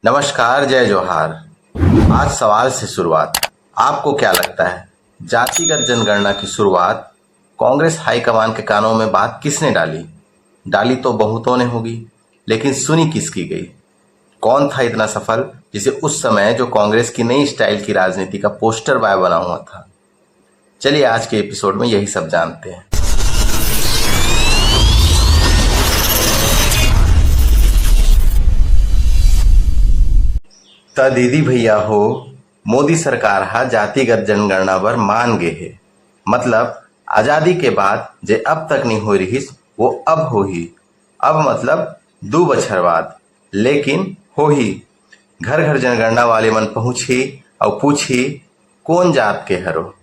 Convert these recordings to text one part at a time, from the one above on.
नमस्कार, जय जोहार। आज सवाल से शुरुआत। आपको क्या लगता है, जातिगत जनगणना की शुरुआत कांग्रेस हाईकमान के कानों में बात किसने डाली? डाली तो बहुतों ने होगी, लेकिन सुनी किसकी गई? कौन था इतना सफल जिसे उस समय जो कांग्रेस की नई स्टाइल की राजनीति का पोस्टर बॉय बना हुआ था? चलिए आज के एपिसोड में यही सब जानते हैं। त दीदी भैया हो, मोदी सरकार हा जातिगत जनगणना बर मान गे हे। मतलब आजादी के बाद जे अब तक नहीं हो रही वो अब हो ही। अब मतलब 2 बछर बाद, लेकिन हो ही। घर घर जनगणना वाले मन पहुंची और पूछी कौन जात के हरो।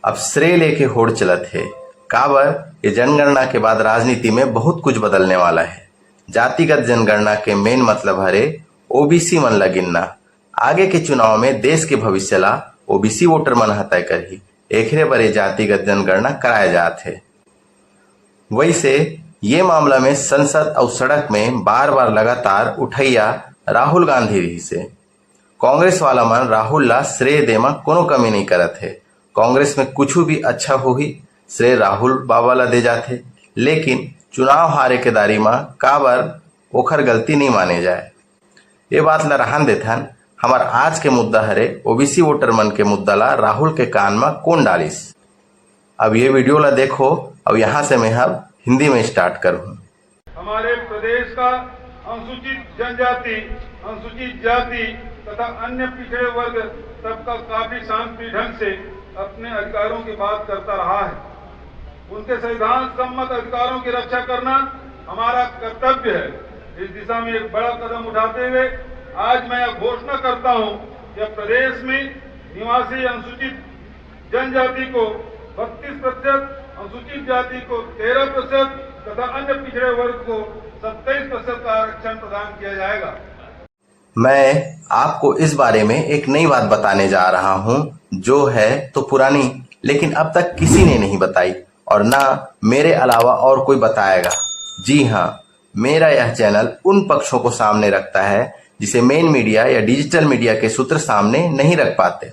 अब श्रेय लेके होड़ चलत है। काबर ये जनगणना के बाद राजनीति में बहुत कुछ बदलने वाला है। जातिगत जनगणना के मेन मतलब हरे ओबीसी मन ला गिनना। आगे के चुनाव में देश के भविष्य ला ओबीसी वोटर मन ह तय करही। एकरे बरे जातिगत जनगणना कराए जात है। वैसे ये मामला में संसद और सड़क में बार बार लगातार उठैया राहुल गांधी रही से। कांग्रेस वाला मन राहुल ला श्रेय देमा कोनो कमी नहीं करत है। कांग्रेस में कुछ भी अच्छा हो ही श्रेय राहुल बाबा ला दे जाते, लेकिन चुनाव हारे के दारी में काबर ओखर गलती नहीं माने जाए। ये बात ला रहन देथन। हमार आज के मुद्दा हरे ओबीसी वोटर मन के मुद्दा ला राहुल के कान में कौन डालिस। अब ये वीडियो ला देखो और यहाँ से मैं अब हिंदी में स्टार्ट करूँ। हमारे प्रदेश का अनुसूचित जनजाति, अनुसूचित जाति तथा अन्य पिछड़े वर्ग सबका काफी शांति ढंग से अपने अधिकारों की बात करता रहा है। उनके संविधान सम्मत अधिकारों की रक्षा करना हमारा कर्तव्य है। इस दिशा में एक बड़ा कदम उठाते हुए आज मैं यह घोषणा करता हूं कि प्रदेश में निवासी अनुसूचित जनजाति को 32%, अनुसूचित जाति को 13% तथा अन्य पिछड़े वर्ग को 27% का आरक्षण प्रदान किया जाएगा। मैं आपको इस बारे में एक नई बात बताने जा रहा हूं, जो है तो पुरानी, लेकिन अब तक किसी ने नहीं बताई और ना मेरे अलावा और कोई बताएगा। जी हाँ, मेरा यह चैनल उन पक्षों को सामने रखता है जिसे मेन मीडिया या डिजिटल मीडिया के सूत्र सामने नहीं रख पाते।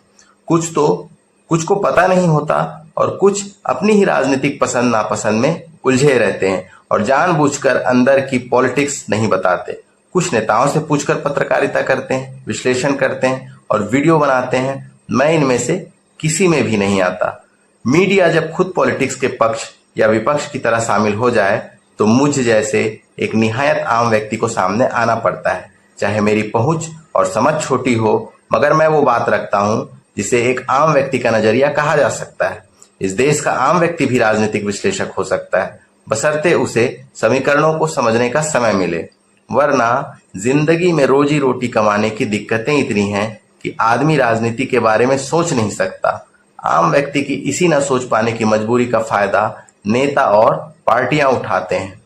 कुछ को पता नहीं होता और कुछ अपनी ही राजनीतिक पसंद नापसंद में उलझे रहते हैं और जानबूझकर अंदर की पॉलिटिक्स नहीं बताते। कुछ नेताओं से पूछकर पत्रकारिता करते हैं, विश्लेषण करते हैं और वीडियो बनाते हैं। मैं इनमें से किसी में भी नहीं आता। मीडिया जब खुद पॉलिटिक्स के पक्ष या विपक्ष की तरह शामिल हो जाए तो मुझ जैसे एक निहायत आम व्यक्ति को सामने आना पड़ता है। चाहे मेरी पहुंच और समझ छोटी हो, मगर मैं वो बात रखता हूं जिसे एक आम व्यक्ति का नजरिया कहा जा सकता है। इस देश का आम व्यक्ति भी राजनीतिक विश्लेषक हो सकता है, बशर्ते उसे समीकरणों को समझने का समय मिले। वरना जिंदगी में रोजी रोटी कमाने की दिक्कतें इतनी हैं कि आदमी राजनीति के बारे में सोच नहीं सकता। आम व्यक्ति की इसी न सोच पाने की मजबूरी का फायदा नेता और पार्टियां उठाते हैं।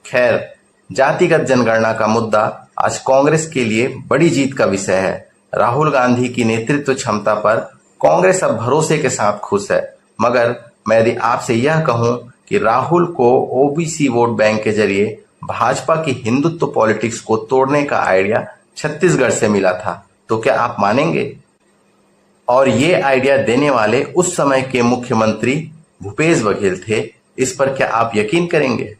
खैर, जातिगत जनगणना का मुद्दा आज कांग्रेस के लिए बड़ी जीत का विषय है। राहुल गांधी की नेतृत्व क्षमता पर कांग्रेस अब भरोसे के साथ खुश है। मगर मैं यदि आपसे यह कहूं कि राहुल को ओबीसी वोट बैंक के जरिए भाजपा की हिंदुत्व पॉलिटिक्स को तोड़ने का आइडिया छत्तीसगढ़ से मिला था, तो क्या आप मानेंगे? और ये आइडिया देने वाले उस समय के मुख्यमंत्री भूपेश बघेल थे। इस पर क्या आप यकीन करेंगे?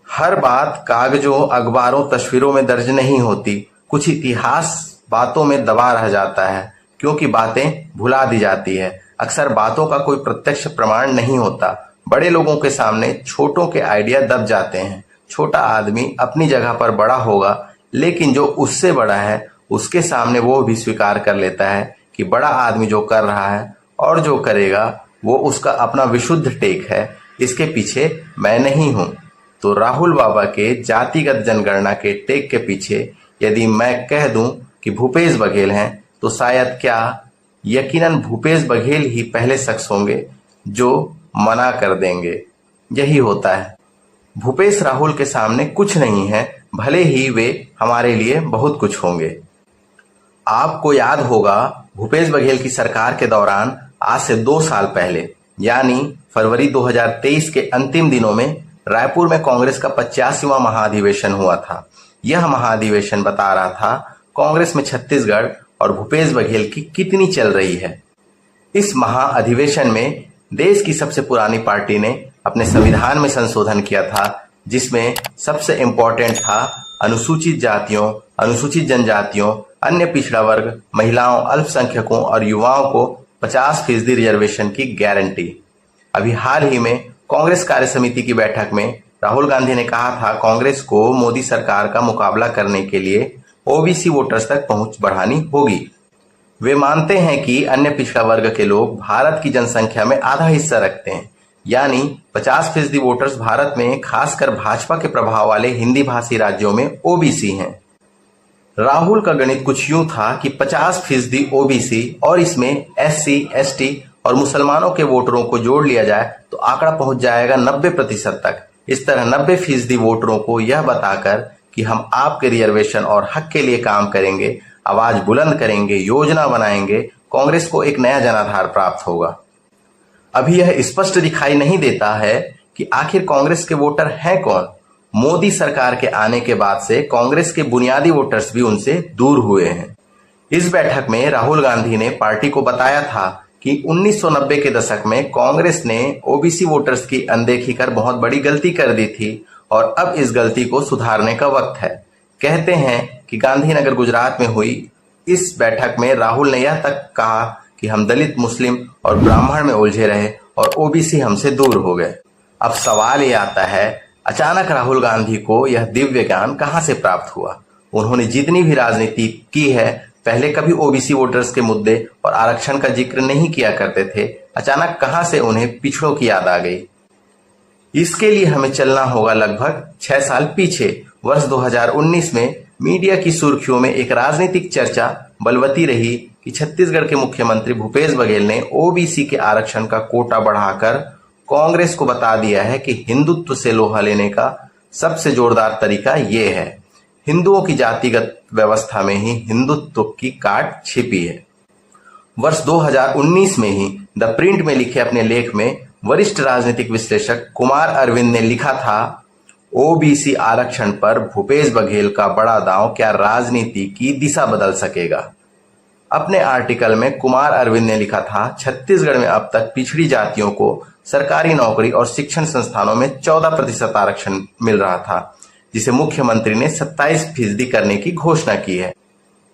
हर बात कागजों, अखबारों, तस्वीरों में दर्ज नहीं होती। कुछ इतिहास बातों में दबा रह जाता है, क्योंकि बातें भुला दी जाती है। अक्सर बातों का कोई प्रत्यक्ष प्रमाण नहीं होता। बड़े लोगों के सामने छोटों के आइडिया दब जाते हैं। छोटा आदमी अपनी जगह पर बड़ा होगा, लेकिन जो उससे बड़ा है उसके सामने वो भी स्वीकार कर लेता है कि बड़ा आदमी जो कर रहा है और जो करेगा वो उसका अपना विशुद्ध टेक है, इसके पीछे मैं नहीं हूं। तो राहुल बाबा के जातिगत जनगणना के टेक के पीछे यदि मैं कह दूं कि भूपेश बघेल हैं, तो शायद क्या यकीनन भूपेश बघेल ही पहले शख्स होंगे जो मना कर देंगे। यही होता है। भूपेश राहुल के सामने कुछ नहीं है, भले ही वे हमारे लिए बहुत कुछ होंगे। आपको याद होगा, भूपेश बघेल की सरकार के दौरान आज से 2 साल पहले यानी फरवरी 2023 के अंतिम दिनों में रायपुर में कांग्रेस का 85वां महाधिवेशन हुआ था। यह महाधिवेशन बता रहा था कांग्रेस में छत्तीसगढ़ और भूपेश बघेल की कितनी चल रही है। इस महाअधिवेशन में देश की सबसे पुरानी पार्टी ने अपने संविधान में संशोधन किया था, जिसमें सबसे इम्पोर्टेंट था अनुसूचित जातियों, अनुसूचित जनजातियों, अन्य पिछड़ा वर्ग, महिलाओं, अल्पसंख्यकों और युवाओं को 50% रिजर्वेशन की गारंटी। अभी हाल ही में कांग्रेस कार्य समिति की बैठक में राहुल गांधी ने कहा था कांग्रेस को मोदी सरकार का मुकाबला करने के लिए ओबीसी वोटर्स तक पहुंच बढ़ानी होगी। वे मानते हैं कि अन्य पिछड़ा वर्ग के लोग भारत की जनसंख्या में आधा हिस्सा रखते हैं, यानी 50% वोटर्स भारत में खासकर भाजपा के प्रभाव वाले हिंदी भाषी राज्यों में ओबीसी हैं। राहुल का गणित कुछ यूं था कि 50% ओबीसी और इसमें एससी, एसटी और मुसलमानों के वोटरों को जोड़ लिया जाए तो आंकड़ा पहुंच जाएगा 90% तक। इस तरह 90% वोटरों को यह बताकर कि हम आपके रिजर्वेशन और हक के लिए काम करेंगे, आवाज बुलंद करेंगे, योजना बनाएंगे, कांग्रेस को एक नया जनाधार प्राप्त होगा। अभी यह स्पष्ट दिखाई नहीं देता है कि आखिर कांग्रेस के वोटर हैं कौन। मोदी सरकार के आने के बाद से कांग्रेस के बुनियादी वोटर्स भी उनसे दूर हुए हैं। इस बैठक में राहुल गांधी ने पार्टी को बताया था कि 1990 के दशक में कांग्रेस ने ओबीसी वोटर्स की अनदेखी कर बहुत बड़ी गलती कर दी थी और अब इस गलती को सुधारने का वक्त है। कहते हैं कि गांधीनगर गुजरात में हुई इस बैठक में राहुल ने यह तक कहा कि हम दलित, मुस्लिम और ब्राह्मण में उलझे रहे और ओबीसी हमसे दूर हो गए। अब सवाल ये आता है, अचानक राहुल गांधी को यह दिव्य ज्ञान कहां से प्राप्त हुआ। उन्होंने जितनी भी राजनीति की है, पहले कभी ओबीसी वोटर्स के मुद्दे और आरक्षण का जिक्र नहीं किया करते थे। अचानक कहां से उन्हें पिछड़ों की याद आ गई। इसके लिए हमें चलना होगा लगभग 6 साल पीछे। वर्ष 2019 में मीडिया की सुर्खियों में एक राजनीतिक चर्चा बलवती रही कि छत्तीसगढ़ के मुख्यमंत्री भूपेश बघेल ने ओबीसी के आरक्षण का कोटा बढ़ाकर कांग्रेस को बता दिया है कि हिंदुत्व से लोहा लेने का सबसे जोरदार तरीका ये है। हिंदुओं की जातिगत व्यवस्था में ही हिंदुत्व की काट छिपी है। वर्ष 2019 में ही द प्रिंट में लिखे अपने लेख में वरिष्ठ राजनीतिक विश्लेषक कुमार अरविंद ने लिखा था, ओबीसी आरक्षण पर भूपेश बघेल का बड़ा दांव क्या राजनीति की दिशा बदल सकेगा। अपने आर्टिकल में कुमार अरविंद ने लिखा था, छत्तीसगढ़ में अब तक पिछड़ी जातियों को सरकारी नौकरी और शिक्षण संस्थानों में 14% आरक्षण मिल रहा था, जिसे मुख्यमंत्री ने 27% करने की घोषणा की है।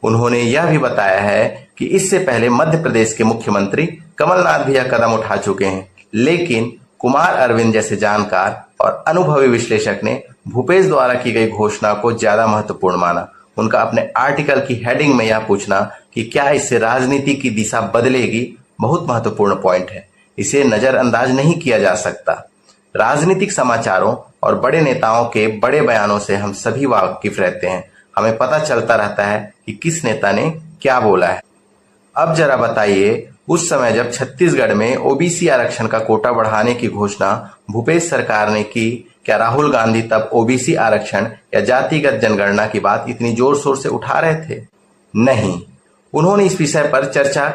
उन्होंने यह भी बताया है कि इससे पहले मध्य प्रदेश के मुख्यमंत्री कमलनाथ भी यह कदम उठा चुके हैं, लेकिन कुमार अरविंद जैसे जानकार और अनुभवी विश्लेषक ने भूपेश द्वारा की गई घोषणा को ज्यादा महत्वपूर्ण माना। उनका अपने आर्टिकल की हेडिंग में यह पूछना कि क्या इससे राजनीति की दिशा बदलेगी बहुत महत्वपूर्ण पॉइंट है। इसे नजरअंदाज नहीं किया जा सकता। राजनीतिक समाचारों और बड़े नेताओं के बड़े बयानों से हम सभी वाकिफ रहते हैं। हमें पता चलता रहता है कि किस नेता ने क्या बोला है। अब जरा बताइए, उस समय जब छत्तीसगढ़ में ओबीसी आरक्षण का कोटा बढ़ाने की घोषणा भूपेश सरकार ने की, क्या राहुल गांधी तब ओबीसी आरक्षण या जातिगत जनगणना की बात इतनी जोर शोर से उठा रहे थे? नहीं। उन्होंने इस विषय पर चर्चा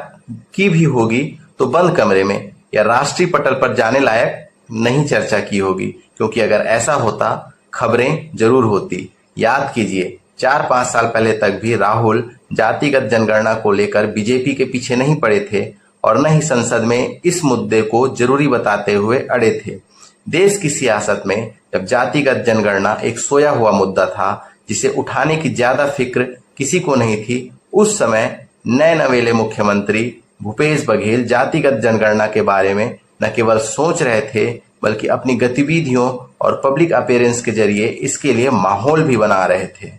की भी होगी तो बंद कमरे में या राष्ट्रीय पटल पर जाने लायक नहीं चर्चा की होगी, क्योंकि अगर ऐसा होता खबरें जरूर होती। याद कीजिए, 4-5 साल पहले तक भी राहुल जातिगत जनगणना को लेकर बीजेपी के पीछे नहीं पड़े थे और न ही संसद में इस मुद्दे को जरूरी बताते हुए अड़े थे। देश की सियासत में जब जातिगत जनगणना एक सोया हुआ मुद्दा था जिसे उठाने की ज्यादा फिक्र किसी को नहीं थी, उस समय नए नवेले मुख्यमंत्री भूपेश बघेल जातिगत जनगणना के बारे में न केवल सोच रहे थे बल्कि अपनी गतिविधियों और पब्लिक अपीयरेंस के जरिए इसके लिए माहौल भी बना रहे थे।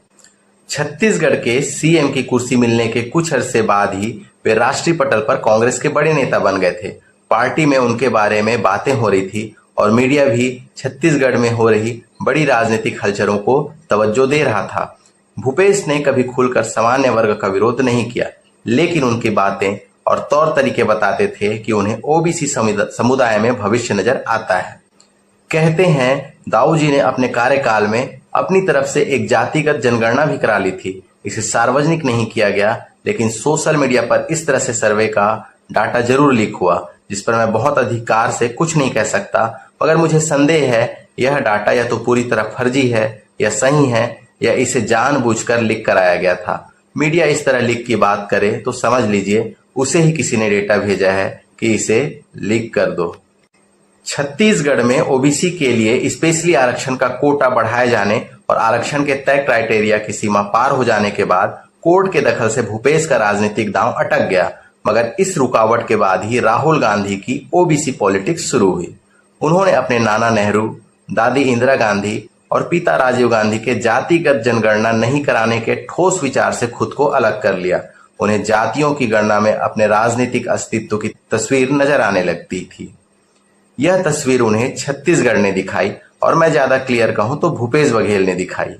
छत्तीसगढ़ के सीएम की कुर्सी मिलने के कुछ अरसे बाद ही वे राष्ट्रीय पटल पर कांग्रेस के बड़े नेता बन गए थे। पार्टी में उनके बारे में बातें हो रही थी और मीडिया भी छत्तीसगढ़ में हो रही बड़ी राजनीतिक हलचलों को तवज्जो दे रहा था। भूपेश ने कभी खुलकर सामान्य वर्ग का विरोध नहीं किया, लेकिन उनकी बातें और तौर तरीके बताते थे कि उन्हें ओबीसी समुदाय में भविष्य नजर आता है। कहते हैं दाऊ जी ने अपने कार्यकाल में अपनी तरफ से एक जातिगत जनगणना भी करा ली थी। इसे सार्वजनिक नहीं किया गया, लेकिन सोशल मीडिया पर इस तरह से सर्वे का डाटा जरूर लीक हुआ, जिस पर मैं बहुत अधिकार से कुछ नहीं कह सकता, मगर मुझे संदेह है यह डाटा या तो पूरी तरह फर्जी है या सही है या इसे जानबूझकर लीक कराया गया था। मीडिया इस तरह लीक की बात करे तो समझ लीजिए उसे ही किसी ने डेटा भेजा है कि इसे लीक कर दो। छत्तीसगढ़ में ओबीसी के लिए स्पेशली आरक्षण का कोटा बढ़ाए जाने और आरक्षण के तय क्राइटेरिया की सीमा पार हो जाने के बाद कोर्ट के दखल से भूपेश का राजनीतिक दांव अटक गया, मगर इस रुकावट के बाद ही राहुल गांधी की ओबीसी पॉलिटिक्स शुरू हुई। उन्होंने अपने नाना नेहरू, दादी इंदिरा गांधी और पिता राजीव गांधी के जातिगत जनगणना नहीं कराने के ठोस विचार से खुद को अलग कर लिया। उन्हें जातियों की गणना में अपने राजनीतिक अस्तित्व की तस्वीर नजर आने लगती थी। यह तस्वीर उन्हें छत्तीसगढ़ ने दिखाई और मैं ज्यादा क्लियर कहूं तो भूपेश बघेल ने दिखाई।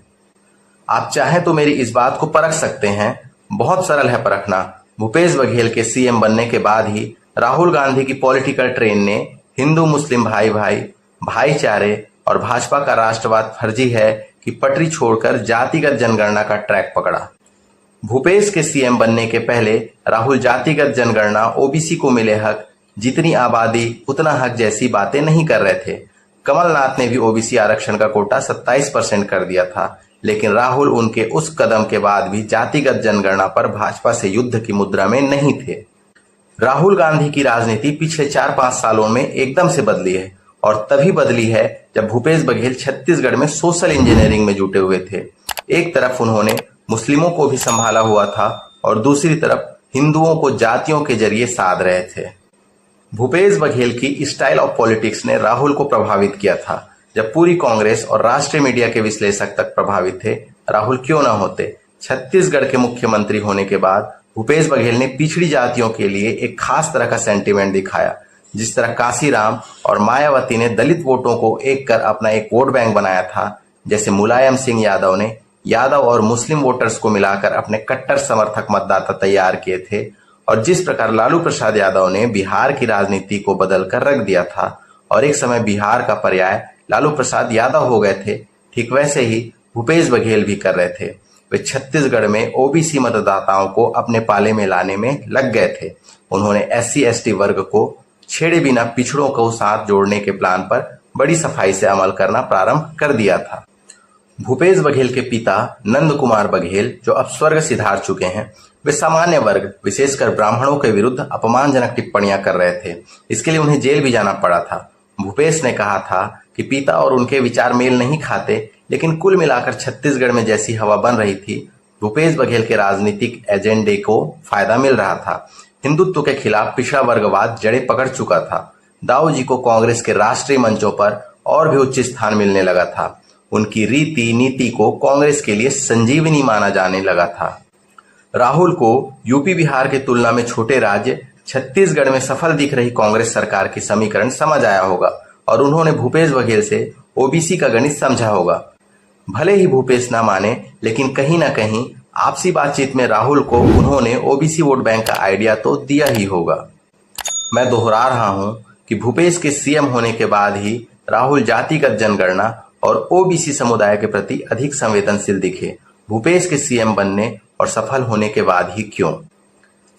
आप चाहें तो मेरी इस बात को परख सकते हैं, बहुत सरल है परखना। भूपेश बघेल के सीएम बनने के बाद ही राहुल गांधी की पॉलिटिकल ट्रेन ने हिंदू मुस्लिम भाई भाईचारे और भाजपा का राष्ट्रवाद फर्जी है कि पटरी छोड़कर जातिगत जनगणना का ट्रैक पकड़ा। भूपेश के सीएम बनने के पहले राहुल जातिगत जनगणना, ओबीसी को मिले हक, जितनी आबादी उतना हक जैसी बातें नहीं कर रहे थे। कमलनाथ ने भी ओबीसी आरक्षण का कोटा 27% कर दिया था, लेकिन राहुल उनके उस कदम के बाद भी जातिगत जनगणना पर भाजपा से युद्ध की मुद्रा में नहीं थे। राहुल गांधी की राजनीति पिछले 4-5 सालों में एकदम से बदली है और तभी बदली है जब भूपेश बघेल छत्तीसगढ़ में सोशल इंजीनियरिंग में जुटे हुए थे। एक तरफ उन्होंने मुस्लिमों को भी संभाला हुआ था और दूसरी तरफ हिंदुओं को जातियों के जरिए साध रहे थे। भूपेश बघेल की स्टाइल ऑफ पॉलिटिक्स ने राहुल को प्रभावित किया था। जब पूरी कांग्रेस और राष्ट्रीय मीडिया के विश्लेषक तक प्रभावित थे, राहुल क्यों न होते। छत्तीसगढ़ के मुख्यमंत्री होने के बाद भूपेश बघेल ने पिछड़ी जातियों के लिए एक खास तरह का सेंटीमेंट दिखाया। जिस तरह काशीराम और मायावती ने दलित वोटों को एक कर अपना एक वोट बैंक बनाया था, जैसे मुलायम सिंह यादव ने यादव और मुस्लिम वोटर्स को मिलाकर अपने कट्टर समर्थक मतदाता तैयार किए थे, और जिस प्रकार लालू प्रसाद यादव ने बिहार की राजनीति को बदलकर रख दिया था और एक समय बिहार का पर्याय लालू प्रसाद यादव हो गए थे, ठीक वैसे ही भूपेश बघेल भी कर रहे थे। वे छत्तीसगढ़ में ओबीसी मतदाताओं को अपने पाले में लाने में लग गए थे। उन्होंने SC/ST वर्ग को छेड़े बिना पिछड़ों को साथ जोड़ने के प्लान पर बड़ी सफाई से अमल करना प्रारंभ कर दिया था। भूपेश बघेल के पिता नंद कुमार बघेल, जो अब स्वर्ग सिधार चुके हैं, वे सामान्य वर्ग विशेषकर ब्राह्मणों के विरुद्ध अपमानजनक टिप्पणियां कर रहे थे। इसके लिए उन्हें जेल भी जाना पड़ा था। भूपेश ने कहा था कि पिता और उनके विचार मेल नहीं खाते, लेकिन कुल मिलाकर छत्तीसगढ़ में जैसी हवा बन रही थी, भूपेश बघेल के राजनीतिक एजेंडे को फायदा मिल रहा था। हिंदुत्व के खिलाफ पिछड़ा वर्गवाद जड़ें पकड़ चुका था। दाऊ जी को कांग्रेस के राष्ट्रीय मंचों पर और भी उच्च स्थान मिलने लगा था। उनकी रीति नीति को कांग्रेस के लिए संजीवनी माना जाने लगा था। राहुल को यूपी बिहार की तुलना में छोटे राज्य छत्तीसगढ़ में सफल दिख रही कांग्रेस सरकार की समीकरण समझ आया होगा और उन्होंने भूपेश बघेल से ओबीसी का गणित समझा होगा। भले ही भूपेश ना माने, लेकिन कहीं ना कहीं आपसी बातचीत में राहुल को उन्होंने ओबीसी वोट बैंक का आइडिया तो दिया ही होगा। मैं दोहरा रहा हूं कि भूपेश के सीएम होने के बाद ही राहुल जातिगत जनगणना और ओबीसी समुदाय के प्रति अधिक संवेदनशील दिखे। भूपेश के सीएम बनने और सफल होने के बाद ही क्यों?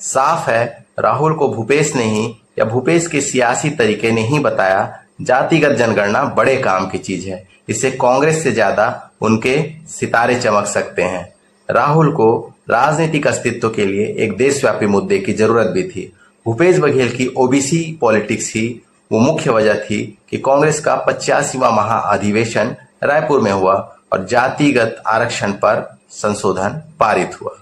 साफ है, राहुल को भूपेश ने ही या भूपेश के सियासी तरीके ने ही बताया जातिगत जनगणना बड़े काम की चीज है। इससे कांग्रेस से ज्यादा उनके सितारे चमक सकते हैं। राहुल को राजनीतिक अस्तित्व के लिए एक देशव्यापी मुद्दे की जरूरत भी थी। भूपेश बघेल की ओबीसी पॉलिटिक्स ही वो मुख्य वजह थी कि कांग्रेस का 85वां महाअधिवेशन रायपुर में हुआ और जातिगत आरक्षण पर संशोधन पारित हुआ।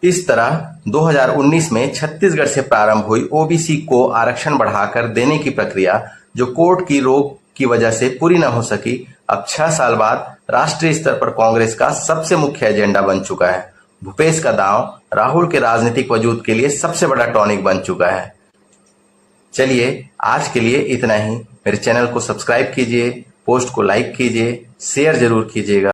इस तरह 2019 में छत्तीसगढ़ से प्रारंभ हुई ओबीसी को आरक्षण बढ़ाकर देने की प्रक्रिया, जो कोर्ट की रोक की वजह से पूरी न हो सकी, अब 6 साल बाद राष्ट्रीय स्तर पर कांग्रेस का सबसे मुख्य एजेंडा बन चुका है। भूपेश का दांव राहुल के राजनीतिक वजूद के लिए सबसे बड़ा टॉनिक बन चुका है। चलिए, आज के लिए इतना ही। मेरे चैनल को सब्सक्राइब कीजिए, पोस्ट को लाइक कीजिए, शेयर जरूर कीजिएगा।